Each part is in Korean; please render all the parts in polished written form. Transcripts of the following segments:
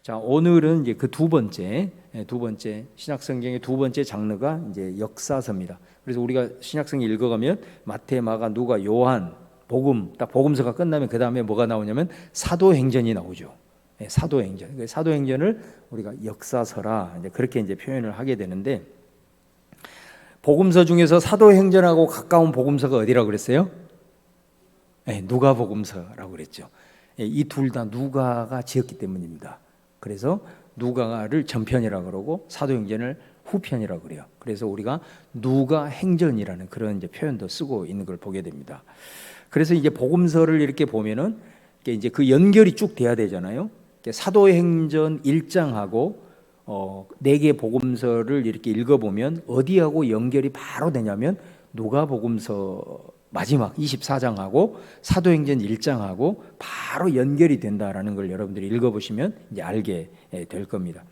자, 오늘은 이제 그 두 번째 신약 성경의 두 번째 장르가 이제 역사서입니다. 그래서 우리가 신약 성경 읽어가면 마태, 마가, 누가, 요한, 복음, 딱 복음서가 끝나면 그 다음에 뭐가 나오냐면 사도행전이 나오죠. 사도행전. 그 사도행전을 우리가 역사서라 이제 그렇게 이제 표현을 하게 되는데, 복음서 중에서 사도행전하고 가까운 복음서가 어디라고 그랬어요? 누가복음서라고 그랬죠. 이 둘 다 누가가 지었기 때문입니다. 그래서 누가를 전편이라고 그러고 사도행전을 후편이라고 그래요. 그래서 우리가 누가행전이라는 그런 이제 표현도 쓰고 있는 걸 보게 됩니다. 그래서 이제 복음서를 이렇게 보면은 이제 그 연결이 쭉 돼야 되잖아요. 사도행전 1장하고 4개 복음서를 이렇게 읽어보면 어디하고 연결이 바로 되냐면 누가복음서 마지막 24장하고 사도행전 1장하고 바로 연결이 된다라는 걸 여러분들이 읽어보시면 이제 알게 될 겁니다.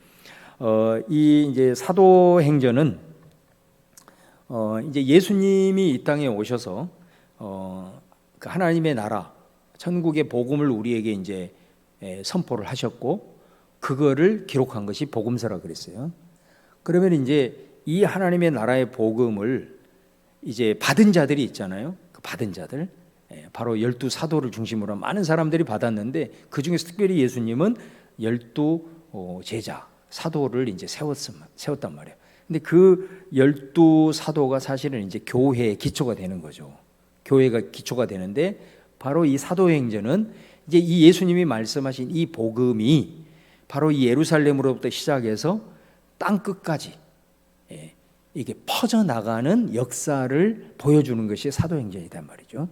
이 이제 사도행전은 이제 예수님이 이 땅에 오셔서 그 하나님의 나라, 천국의 복음을 우리에게 이제 선포를 하셨고, 그거를 기록한 것이 복음서라 그랬어요. 그러면 이제 이 하나님의 나라의 복음을 이제 받은 자들이 있잖아요. 그 받은 자들, 바로 12사도를 중심으로 많은 사람들이 받았는데, 그 중에서 특별히 예수님은 12 제자, 사도를 이제 세웠단 말이에요. 근데 그 12사도가 사실은 이제 교회의 기초가 되는 거죠. 교회가 기초가 되는데, 바로 이 사도행전은 이제 이 예수님이 말씀하신 이 복음이 바로 이 예루살렘으로부터 시작해서 땅 끝까지 이게 퍼져나가는 역사를 보여주는 것이 사도행전이란 말이죠.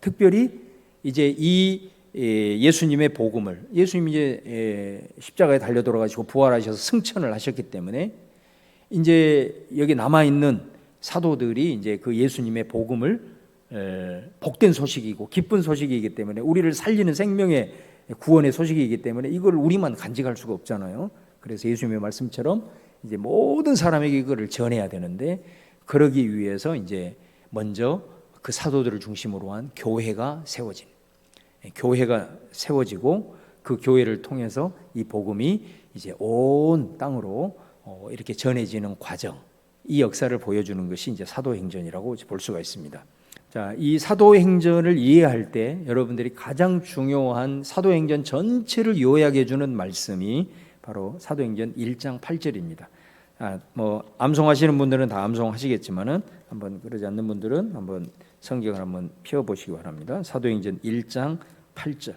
특별히 이제 이 예수님의 복음을, 예수님이 이제 십자가에 달려 돌아가시고 부활하셔서 승천을 하셨기 때문에 이제 여기 남아 있는 사도들이 이제 그 예수님의 복음을 복된 소식이고 기쁜 소식이기 때문에, 우리를 살리는 생명의 구원의 소식이기 때문에 이걸 우리만 간직할 수가 없잖아요. 그래서 예수님의 말씀처럼 이제 모든 사람에게 이거를 전해야 되는데, 그러기 위해서 이제 먼저 그 사도들을 중심으로 한 교회가 세워지고, 그 교회를 통해서 이 복음이 이제 온 땅으로 이렇게 전해지는 과정, 이 역사를 보여주는 것이 이제 사도행전이라고 볼 수가 있습니다. 자, 이 사도행전을 이해할 때 여러분들이 가장 중요한 사도행전 전체를 요약해 주는 말씀이 바로 사도행전 1장 8절입니다. 뭐 암송하시는 분들은 다 암송하시겠지만은 한번 그러지 않는 분들은 한번 성경을 한번 펴 보시기 바랍니다. 사도행전 1장 8절.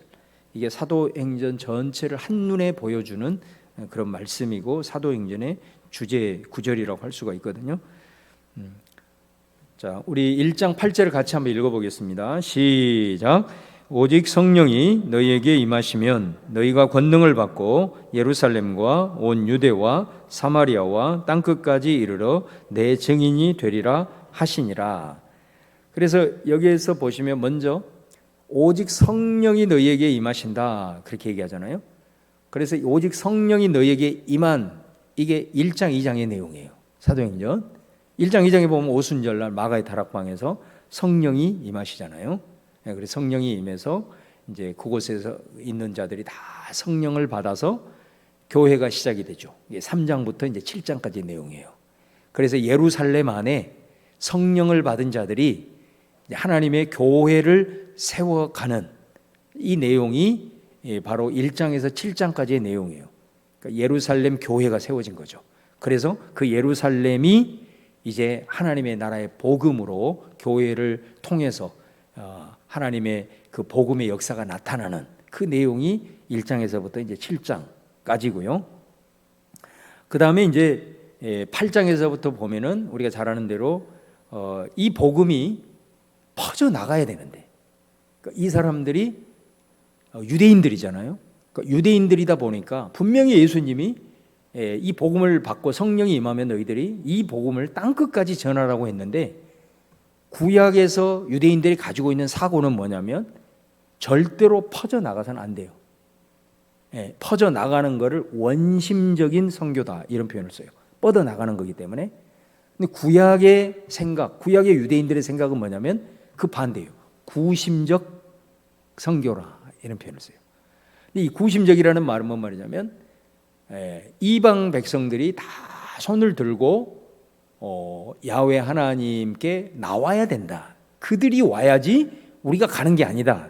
이게 사도행전 전체를 한눈에 보여주는 그런 말씀이고, 사도행전의 주제 구절이라고 할 수가 있거든요. 자, 우리 1장 8절을 같이 한번 읽어보겠습니다. 시작. 오직 성령이 너희에게 임하시면 너희가 권능을 받고 예루살렘과 온 유대와 사마리아와 땅끝까지 이르러 내 증인이 되리라 하시니라. 그래서 여기에서 보시면 먼저 오직 성령이 너희에게 임하신다, 그렇게 얘기하잖아요. 그래서 오직 성령이 너희에게 임한, 이게 1장 2장의 내용이에요. 사도행전 1장 2장에 보면 오순절날 마가의 다락방에서 성령이 임하시잖아요. 그래서 성령이 임해서 이제 그곳에서 있는 자들이 다 성령을 받아서 교회가 시작이 되죠. 이게 3장부터 이제 7장까지의 내용이에요. 그래서 예루살렘 안에 성령을 받은 자들이 하나님의 교회를 세워가는 이 내용이 바로 1장에서 7장까지의 내용이에요. 그러니까 예루살렘 교회가 세워진 거죠. 그래서 그 예루살렘이 이제 하나님의 나라의 복음으로 교회를 통해서 하나님의 그 복음의 역사가 나타나는 그 내용이 1장에서부터 이제 7장까지고요. 그 다음에 이제 8장에서부터 보면은 우리가 잘 아는 대로 이 복음이 퍼져 나가야 되는데, 그러니까 이 사람들이 유대인들이잖아요. 그러니까 유대인들이다 보니까 분명히 예수님이 이 복음을 받고 성령이 임하면 너희들이 이 복음을 땅끝까지 전하라고 했는데, 구약에서 유대인들이 가지고 있는 사고는 뭐냐면 절대로 퍼져나가서는 안 돼요. 퍼져나가는 것을 원심적인 선교다, 이런 표현을 써요. 뻗어나가는 거기 때문에. 근데 구약의 생각, 구약의 유대인들의 생각은 뭐냐면 그 반대예요. 구심적 선교라, 이런 표현을 써요. 이 구심적이라는 말은 뭔 말이냐면 이방 백성들이 다 손을 들고 야훼 하나님께 나와야 된다. 그들이 와야지 우리가 가는 게 아니다.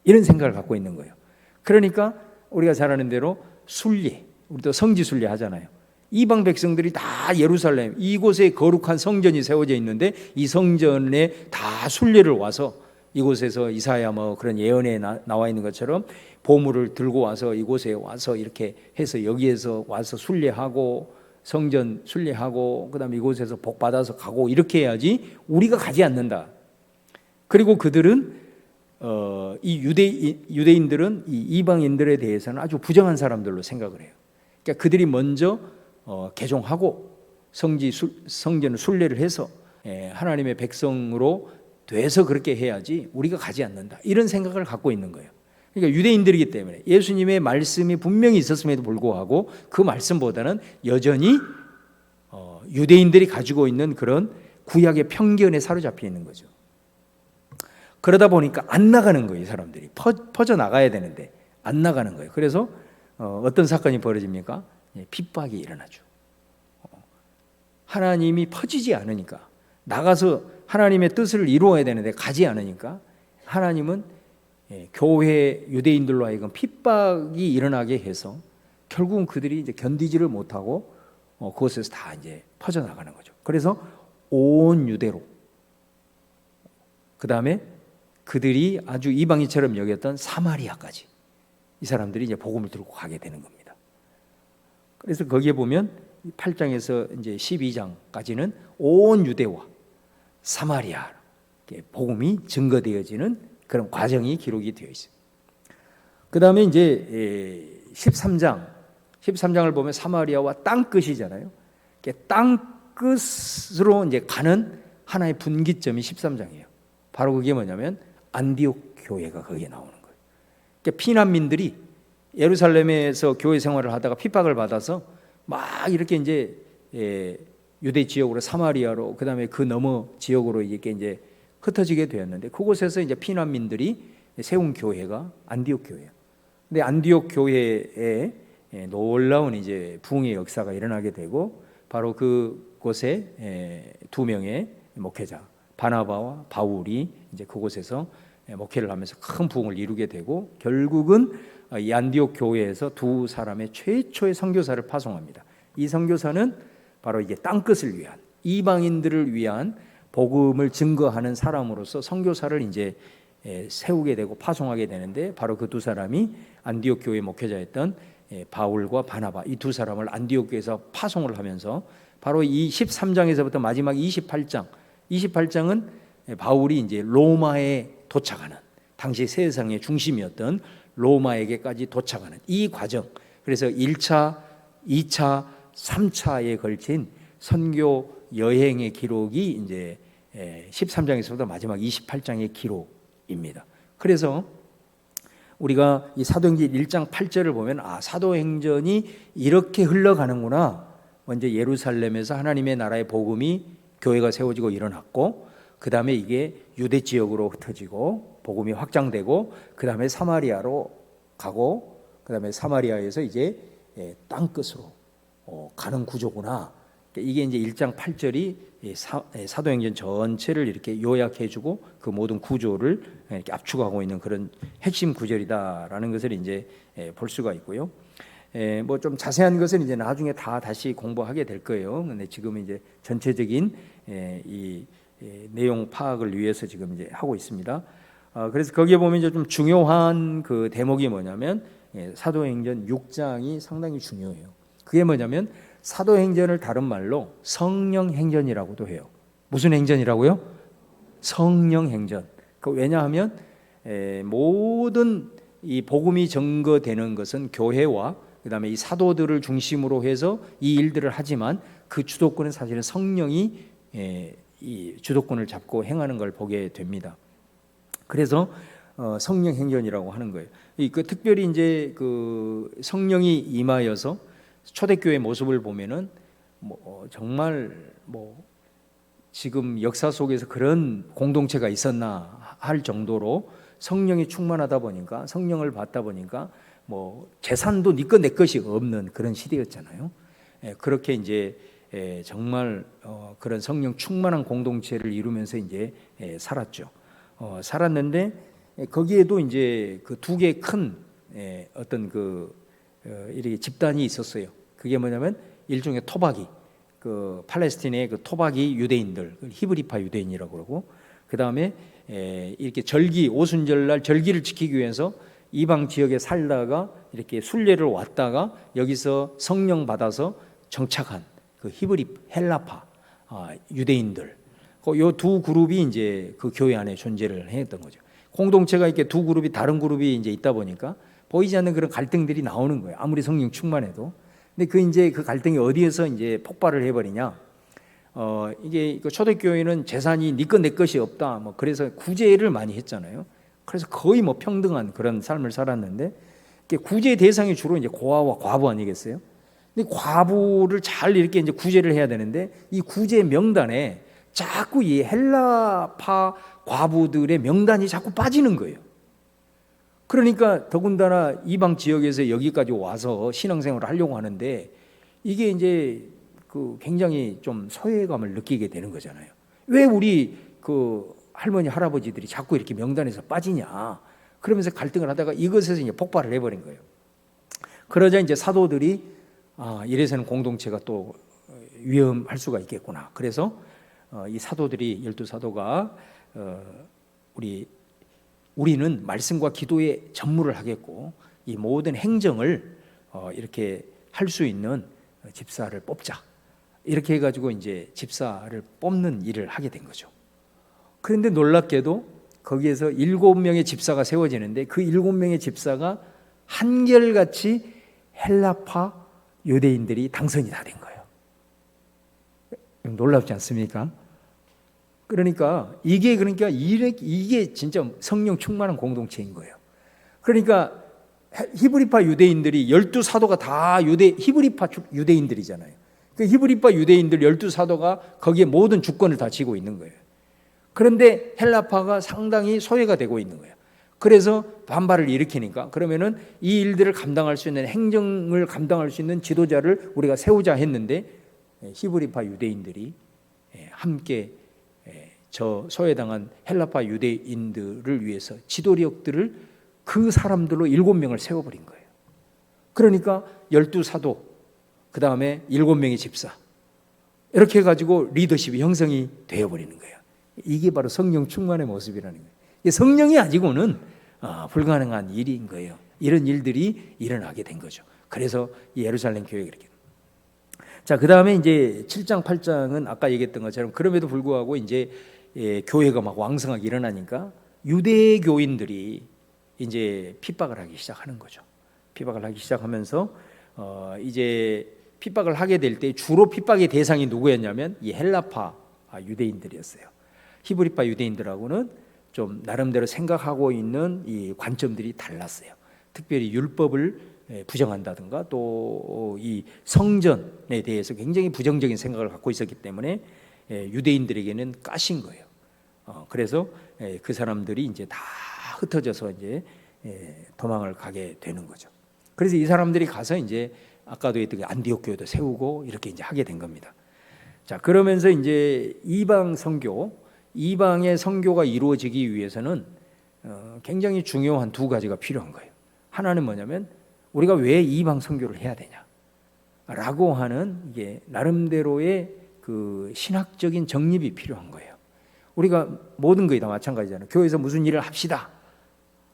이런 생각을 갖고 있는 거예요. 그러니까 우리가 잘 아는 대로 순례, 우리도 성지 순례 하잖아요. 이방 백성들이 다 예루살렘 이곳에 거룩한 성전이 세워져 있는데 이 성전에 다 순례를 와서 이곳에서 이사야 뭐 그런 예언에 나와 있는 것처럼 보물을 들고 와서 이곳에 와서 이렇게 해서 여기에서 와서 순례하고 성전 순례하고 그다음에 이곳에서 복 받아서 가고 이렇게 해야지 우리가 가지 않는다. 그리고 그들은 이 유대인들은 이 이방인들에 대해서는 아주 부정한 사람들로 생각을 해요. 그러니까 그들이 먼저 개종하고 성전을 순례를 해서 하나님의 백성으로 돼서 그렇게 해야지 우리가 가지 않는다. 이런 생각을 갖고 있는 거예요. 그러니까 유대인들이기 때문에 예수님의 말씀이 분명히 있었음에도 불구하고 그 말씀보다는 여전히 유대인들이 가지고 있는 그런 구약의 편견에 사로잡혀 있는 거죠. 그러다 보니까 안 나가는 거예요. 이 사람들이 퍼져 나가야 되는데 안 나가는 거예요. 그래서 어떤 사건이 벌어집니까? 핍박이 일어나죠. 하나님이 퍼지지 않으니까 나가서 하나님의 뜻을 이루어야 되는데 가지 않으니까 하나님은 교회 유대인들로 하여금 핍박이 일어나게 해서 결국은 그들이 이제 견디지를 못하고 그곳에서 다 이제 퍼져 나가는 거죠. 그래서 온 유대로, 그 다음에 그들이 아주 이방인처럼 여겼던 사마리아까지 이 사람들이 이제 복음을 들고 가게 되는 겁니다. 그래서 거기에 보면 8장에서 이제 12장까지는 온 유대와 사마리아 복음이 증거되어지는 그런 과정이 기록이 되어 있습니다. 그 다음에 이제 13장을 보면 사마리아와 땅끝이잖아요. 땅끝으로 이제 가는 하나의 분기점이 13장이에요. 바로 그게 뭐냐면 안디옥 교회가 거기에 나오는 거예요. 그러니까 피난민들이 예루살렘에서 교회 생활을 하다가 핍박을 받아서 막 이렇게 이제 유대 지역으로 사마리아로 그다음에 그 너머 지역으로 이렇게 이제 흩어지게 되었는데 그곳에서 이제 피난민들이 세운 교회가 안디옥 교회예요. 근데 안디옥 교회에 놀라운 이제 부흥의 역사가 일어나게 되고 바로 그곳에 두 명의 목회자 바나바와 바울이 이제 그곳에서 목회를 하면서 큰 부흥을 이루게 되고 결국은 이 안디옥 교회에서 두 사람의 최초의 선교사를 파송합니다. 이 선교사는 바로 이게 땅끝을 위한 이방인들을 위한 복음을 증거하는 사람으로서 선교사를 이제 세우게 되고 파송하게 되는데 바로 그 두 사람이 안디옥 교회 목회자였던 바울과 바나바 이 두 사람을 안디옥 교회에서 파송을 하면서 바로 이 13장에서부터 마지막 28장은 바울이 이제 로마에 도착하는 당시 세상의 중심이었던 로마에게까지 도착하는 이 과정. 그래서 1차, 2차, 3차에 걸친 선교 여행의 기록이 이제 13장에서부터 마지막 28장의 기록입니다. 그래서 우리가 이 사도행전 1장 8절을 보면 사도행전이 이렇게 흘러가는구나. 먼저 예루살렘에서 하나님의 나라의 복음이 교회가 세워지고 일어났고 그 다음에 이게 유대 지역으로 흩어지고 복음이 확장되고 그 다음에 사마리아로 가고 그 다음에 사마리아에서 이제 땅끝으로 가는 구조구나. 이게 이제 1장 8절이 사도행전 전체를 이렇게 요약해주고 그 모든 구조를 이렇게 압축하고 있는 그런 핵심 구절이다라는 것을 이제 볼 수가 있고요. 뭐 좀 자세한 것은 이제 나중에 다시 공부하게 될 거예요. 근데 지금 이제 전체적인 이 내용 파악을 위해서 지금 이제 하고 있습니다. 그래서 거기에 보면 이제 좀 중요한 그 대목이 뭐냐면 사도행전 6장이 상당히 중요해요. 그게 뭐냐면 사도행전을 다른 말로 성령행전이라고도 해요. 무슨 행전이라고요? 성령행전. 왜냐하면 모든 이 복음이 증거되는 것은 교회와 그다음에 이 사도들을 중심으로 해서 이 일들을 하지만 그 주도권은 사실은 성령이 이 주도권을 잡고 행하는 걸 보게 됩니다. 그래서 성령행전이라고 하는 거예요. 특별히 이제 그 성령이 임하여서 초대교회 모습을 보면은 정말 지금 역사 속에서 그런 공동체가 있었나 할 정도로 성령이 충만하다 보니까 성령을 받다 보니까 뭐 재산도 네 것 내 것이 없는 그런 시대였잖아요. 그렇게 이제 정말 그런 성령 충만한 공동체를 이루면서 이제 살았죠. 살았는데 거기에도 이제 그 두 개의 큰 어떤 이렇게 집단이 있었어요. 그게 뭐냐면 일종의 토박이, 그 팔레스틴의 그 토박이 유대인들, 히브리파 유대인이라고 그러고, 그 다음에 이렇게 절기 오순절날 절기를 지키기 위해서 이방 지역에 살다가 이렇게 순례를 왔다가 여기서 성령 받아서 정착한 그 히브리 헬라파 유대인들, 요 두 그룹이 이제 그 교회 안에 존재를 했던 거죠. 공동체가 이렇게 두 그룹이 다른 그룹이 이제 있다 보니까 보이지 않는 그런 갈등들이 나오는 거예요. 아무리 성령 충만해도. 근데 이제 그 갈등이 어디에서 이제 폭발을 해버리냐? 이게 초대교회는 재산이 네 것 내 것이 없다. 뭐 그래서 구제를 많이 했잖아요. 그래서 거의 뭐 평등한 그런 삶을 살았는데, 구제 대상이 주로 이제 고아와 과부 아니겠어요? 근데 과부를 잘 이렇게 이제 구제를 해야 되는데, 이 구제 명단에 자꾸 이 헬라파 과부들의 명단이 자꾸 빠지는 거예요. 그러니까 더군다나 이방 지역에서 여기까지 와서 신앙생활을 하려고 하는데, 이게 이제 굉장히 좀 소외감을 느끼게 되는 거잖아요. 왜 우리 할머니 할아버지들이 자꾸 이렇게 명단에서 빠지냐? 그러면서 갈등을 하다가 이것에서 이제 폭발을 해버린 거예요. 그러자 이제 사도들이 이래서는 공동체가 또 위험할 수가 있겠구나. 그래서 이 사도들이 12사도가 우리는 말씀과 기도에 전무를 하겠고 이 모든 행정을 이렇게 할 수 있는 집사를 뽑자. 이렇게 해가지고 이제 집사를 뽑는 일을 하게 된 거죠. 그런데 놀랍게도 거기에서 7명의 집사가 세워지는데 그 7명의 집사가 한결같이 헬라파 유대인들이 당선이 다 된 거예요. 놀랍지 않습니까? 그러니까 이게 진짜 성령 충만한 공동체인 거예요. 그러니까 히브리파 유대인들이 12사도가 다 히브리파 유대인들이잖아요. 그 히브리파 유대인들 12사도가 거기에 모든 주권을 다 쥐고 있는 거예요. 그런데 헬라파가 상당히 소외가 되고 있는 거예요. 그래서 반발을 일으키니까 그러면은 이 일들을 감당할 수 있는 행정을 감당할 수 있는 지도자를 우리가 세우자 했는데 히브리파 유대인들이 함께 저 소외당한 헬라파 유대인들을 위해서 지도력들을 그 사람들로 7명을 세워버린 거예요. 그러니까 12사도, 그 다음에 7명의 집사, 이렇게 해가지고 리더십이 형성이 되어버리는 거예요. 이게 바로 성령 충만의 모습이라는 거예요. 성령이 아니고는 불가능한 일인 거예요. 이런 일들이 일어나게 된 거죠. 그래서 예루살렘 교회가 이렇게. 자, 그 다음에 이제 7장, 8장은 아까 얘기했던 것처럼 그럼에도 불구하고 이제 교회가 막 왕성하게 일어나니까 유대교인들이 이제 핍박을 하기 시작하는 거죠. 핍박을 하기 시작하면서 이제 핍박을 하게 될 때 주로 핍박의 대상이 누구였냐면 이 헬라파 유대인들이었어요. 히브리파 유대인들하고는 좀 나름대로 생각하고 있는 이 관점들이 달랐어요. 특별히 율법을 부정한다든가 또 이 성전에 대해서 굉장히 부정적인 생각을 갖고 있었기 때문에 유대인들에게는 까신 거예요. 그래서 그 사람들이 이제 다 흩어져서 이제 도망을 가게 되는 거죠. 그래서 이 사람들이 가서 이제 아까도 했던 안디옥 교회도 세우고 이렇게 이제 하게 된 겁니다. 자, 그러면서 이제 이방의 선교가 이루어지기 위해서는 굉장히 중요한 두 가지가 필요한 거예요. 하나는 뭐냐면 우리가 왜 이방 선교를 해야 되냐라고 하는 이게 나름대로의 그 신학적인 정립이 필요한 거예요. 우리가 모든 거에 다 마찬가지잖아요. 교회에서 무슨 일을 합시다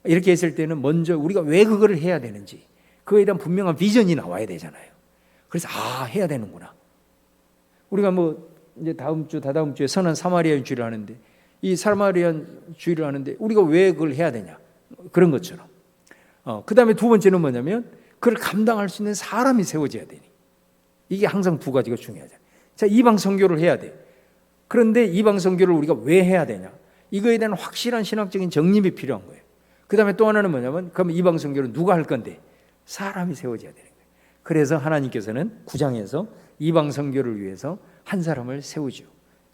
이렇게 했을 때는 먼저 우리가 왜 그거를 해야 되는지 그거에 대한 분명한 비전이 나와야 되잖아요. 그래서 해야 되는구나. 우리가 뭐 이제 다음 주 다다음 주에 선한 사마리아 주일을 하는데 이 사마리아 주일을 하는데 우리가 왜 그걸 해야 되냐 그런 것처럼. 그 다음에 두 번째는 뭐냐면 그걸 감당할 수 있는 사람이 세워져야 되니 이게 항상 두 가지가 중요하잖아요. 자, 이방 선교를 해야 돼. 그런데 이방 선교를 우리가 왜 해야 되냐? 이거에 대한 확실한 신학적인 정립이 필요한 거예요. 그 다음에 또 하나는 뭐냐면 그럼 이방 선교를 누가 할 건데? 사람이 세워져야 되는 거예요. 그래서 하나님께서는 9장에서 이방 선교를 위해서 한 사람을 세우죠.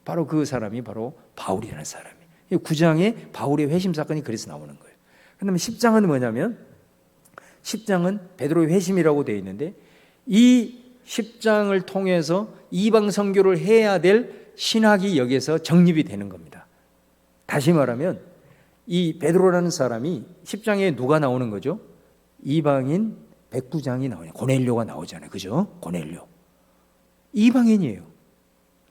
바로 그 사람이 바로 바울이라는 사람이에요. 9장에 바울의 회심 사건이 그래서 나오는 거예요. 그다음에 10장은 뭐냐면 10장은 베드로의 회심이라고 되어 있는데 이 10장을 통해서 이방 선교를 해야 될 신학이 여기에서 정립이 되는 겁니다. 다시 말하면 이 베드로라는 사람이 10장에 누가 나오는 거죠? 이방인 백부장이 나오냐, 고넬료가 나오잖아요. 그죠? 고넬료. 이방인이에요.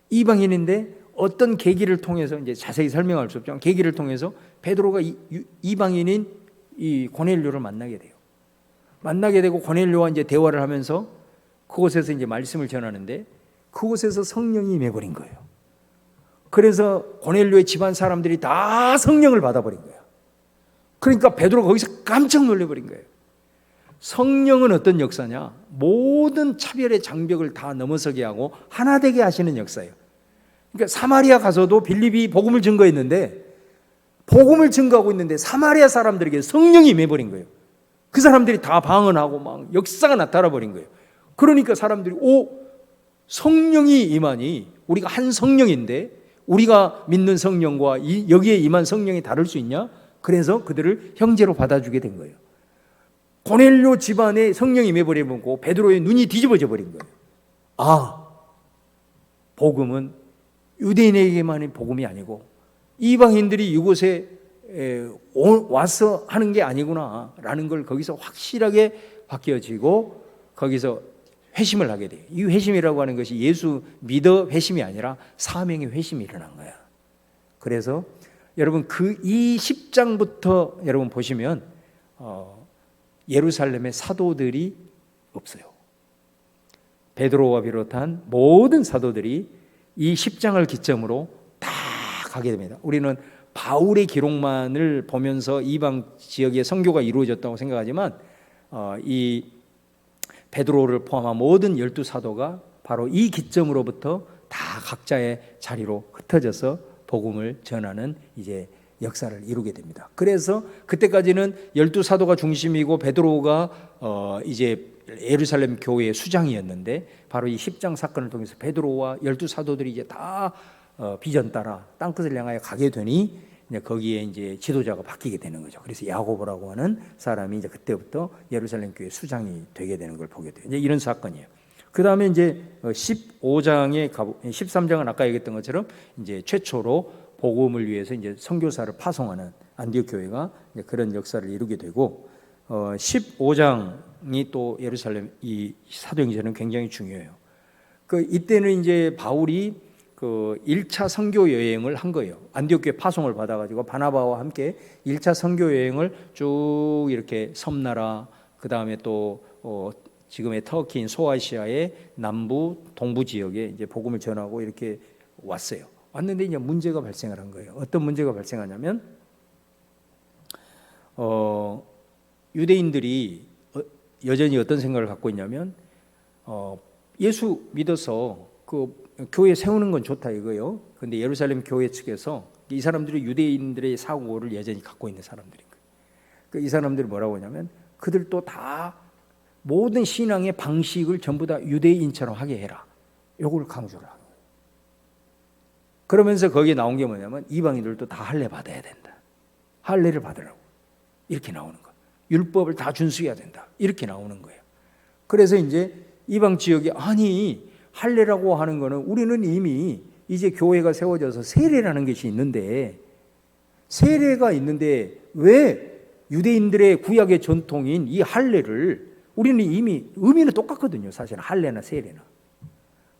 이방인인데 어떤 계기를 통해서, 이제 자세히 설명할 수 없지만 계기를 통해서 베드로가 이방인인 이 고넬료를 만나게 돼요. 만나게 되고 고넬료와 이제 대화를 하면서 그곳에서 이제 말씀을 전하는데 그곳에서 성령이 임해버린 거예요. 그래서 고넬료의 집안 사람들이 다 성령을 받아버린 거예요. 그러니까 베드로가 거기서 깜짝 놀라버린 거예요. 성령은 어떤 역사냐? 모든 차별의 장벽을 다 넘어서게 하고 하나 되게 하시는 역사예요. 그러니까 사마리아 가서도 빌립이 복음을 증거했는데, 복음을 증거하고 있는데 사마리아 사람들에게 성령이 임해버린 거예요. 그 사람들이 다 방언하고 막 역사가 나타나 버린 거예요. 그러니까 사람들이 성령이 임하니, 우리가 한 성령인데 우리가 믿는 성령과 여기에 임한 성령이 다를 수 있냐? 그래서 그들을 형제로 받아주게 된 거예요. 고넬료 집안에 성령이 임해버리고 베드로의 눈이 뒤집어져 버린 거예요. 복음은 유대인에게만의 복음이 아니고 이방인들이 이곳에 와서 하는 게 아니구나 라는 걸 거기서 확실하게 바뀌어지고 거기서 회심을 하게 돼요. 이 회심이라고 하는 것이 예수 믿어 회심이 아니라 사명의 회심이 일어난 거야. 그래서 여러분 이 10장부터 여러분 보시면 예루살렘에 사도들이 없어요. 베드로와 비롯한 모든 사도들이 이 10장을 기점으로 다 가게 됩니다. 우리는 바울의 기록만을 보면서 이방 지역에 선교가 이루어졌다고 생각하지만 이 베드로를 포함한 모든 12사도가 바로 이 기점으로부터 다 각자의 자리로 흩어져서 복음을 전하는 이제 역사를 이루게 됩니다. 그래서 그때까지는 12사도가 중심이고 베드로가 이제 예루살렘 교회의 수장이었는데 바로 이 10장 사건을 통해서 베드로와 12사도들이 이제 다 비전 따라 땅끝을 향하여 가게 되니 이제 거기에 이제 지도자가 바뀌게 되는 거죠. 그래서 야고보라고 하는 사람이 이제 그때부터 예루살렘 교회 수장이 되게 되는 걸 보게 돼요. 이제 이런 사건이에요. 그 다음에 이제 15장에 13장은 아까 얘기했던 것처럼 이제 최초로 복음을 위해서 이제 선교사를 파송하는 안디옥 교회가 이제 그런 역사를 이루게 되고 15장이 또 예루살렘 이 사도행전은 굉장히 중요해요. 이때는 이제 바울이 1차 선교 여행을 한 거예요. 안디옥 교회 파송을 받아가지고 바나바와 함께 1차 선교 여행을 쭉 이렇게 섬나라, 그 다음에 또 지금의 터키인 소아시아의 남부 동부 지역에 이제 복음을 전하고 이렇게 왔어요. 왔는데 이제 문제가 발생을 한 거예요. 어떤 문제가 발생하냐면 유대인들이 여전히 어떤 생각을 갖고 있냐면 예수 믿어서 교회 세우는 건 좋다 이거요. 근데 예루살렘 교회 측에서 이 사람들이 유대인들의 사고를 여전히 갖고 있는 사람들인 거예요. 이 사람들이 뭐라고 하냐면 그들도 다 모든 신앙의 방식을 전부 다 유대인처럼 하게 해라. 요걸 강조를 하는 거예요. 그러면서 거기에 나온 게 뭐냐면 이방인들도 다 할례 받아야 된다. 할례를 받으라고. 이렇게 나오는 거예요. 율법을 다 준수해야 된다. 이렇게 나오는 거예요. 그래서 이제 이방 지역에 할례라고 하는 거는 우리는 이미 이제 교회가 세워져서 세례라는 것이 있는데 세례가 있는데 왜 유대인들의 구약의 전통인 이 할례를 우리는 이미 의미는 똑같거든요. 사실 할례나 세례나.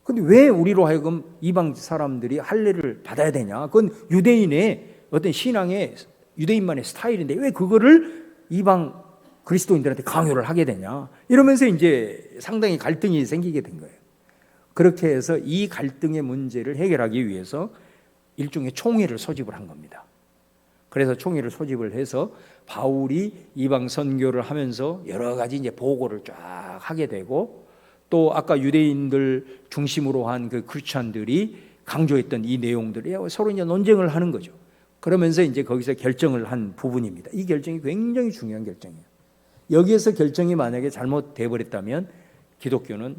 근데 왜 우리로 하여금 이방 사람들이 할례를 받아야 되냐? 그건 유대인의 어떤 신앙의 유대인만의 스타일인데 왜 그거를 이방 그리스도인들한테 강요를 하게 되냐? 이러면서 이제 상당히 갈등이 생기게 된 거예요. 그렇게 해서 이 갈등의 문제를 해결하기 위해서 일종의 총회를 소집을 한 겁니다. 그래서 총회를 소집을 해서 바울이 이방 선교를 하면서 여러 가지 이제 보고를 쫙 하게 되고 또 아까 유대인들 중심으로 한 그 크리스천들이 강조했던 이 내용들이 서로 이제 논쟁을 하는 거죠. 그러면서 이제 거기서 결정을 한 부분입니다. 이 결정이 굉장히 중요한 결정이에요. 여기에서 결정이 만약에 잘못돼 버렸다면 기독교는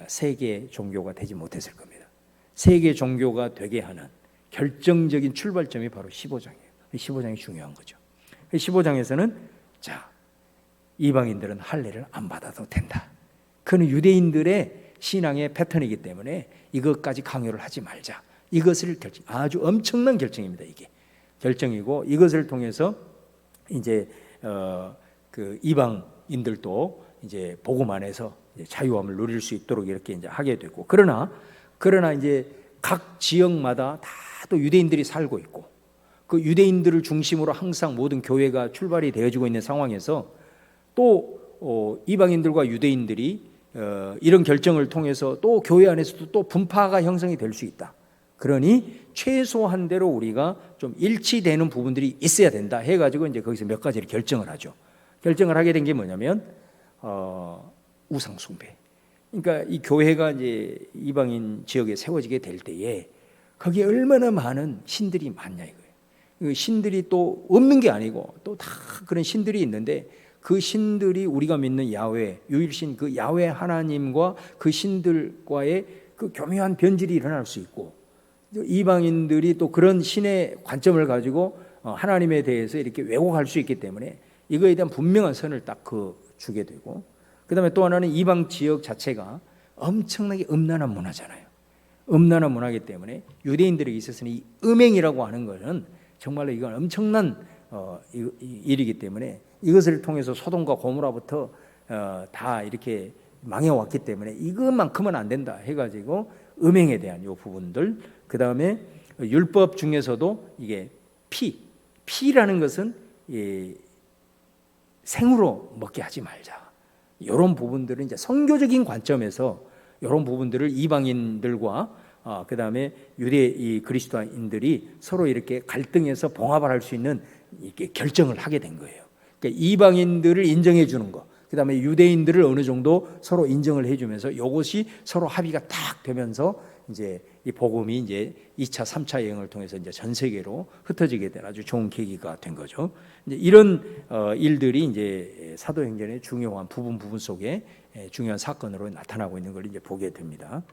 세계 종교가 되지 못했을 겁니다. 세계 종교가 되게 하는 결정적인 출발점이 바로 15장이에요. 15장이 중요한 거죠. 15장에서는 이방인들은 할례를 안 받아도 된다. 그는 유대인들의 신앙의 패턴이기 때문에 이것까지 강요를 하지 말자. 이것을 아주 엄청난 결정입니다. 이게 결정이고, 이것을 통해서 이제 그 이방인들도 이제 복음 안에서 이제 자유함을 누릴 수 있도록 이렇게 이제 하게 되고, 그러나 이제 각 지역마다 다 또 유대인들이 살고 있고, 그 유대인들을 중심으로 항상 모든 교회가 출발이 되어지고 있는 상황에서 또 이방인들과 유대인들이 이런 결정을 통해서 또 교회 안에서도 또 분파가 형성이 될 수 있다. 그러니 최소한대로 우리가 좀 일치되는 부분들이 있어야 된다 해가지고 이제 거기서 몇 가지를 결정을 하죠. 결정을 하게 된 게 뭐냐면 우상 숭배. 그러니까 이 교회가 이제 이방인 지역에 세워지게 될 때에 거기에 얼마나 많은 신들이 많냐 이거예요. 신들이 또 없는 게 아니고 또 다 그런 신들이 있는데, 그 신들이 우리가 믿는 야훼, 유일신 그 야훼 하나님과 그 신들과의 그 교묘한 변질이 일어날 수 있고, 이방인들이 또 그런 신의 관점을 가지고 하나님에 대해서 이렇게 왜곡할 수 있기 때문에 이거에 대한 분명한 선을 딱 주게 되고, 그 다음에 또 하나는 이방 지역 자체가 엄청나게 음란한 문화잖아요. 음란한 문화이기 때문에 유대인들에게 있어서는 이 음행이라고 하는 것은 정말로 이건 엄청난 일이기 때문에 이것을 통해서 소돔과 고모라부터 다 이렇게 망해왔기 때문에 이것만큼은 안 된다 해가지고 음행에 대한 이 부분들, 그 다음에 율법 중에서도 이게 피라는 것은 생으로 먹게 하지 말자. 이런 부분들은 이제 선교적인 관점에서 이런 부분들을 이방인들과 그 다음에 유대 이 그리스도인들이 서로 이렇게 갈등해서 봉합을 할 수 있는 이렇게 결정을 하게 된 거예요. 그러니까 이방인들을 인정해 주는 것, 그 다음에 유대인들을 어느 정도 서로 인정을 해주면서 이것이 서로 합의가 딱 되면서 이제 이 복음이 이제 2차, 3차 여행을 통해서 이제 전 세계로 흩어지게 된 아주 좋은 계기가 된 거죠. 이제 이런 일들이 이제 사도행전의 중요한 부분 속에 중요한 사건으로 나타나고 있는 걸 이제 보게 됩니다.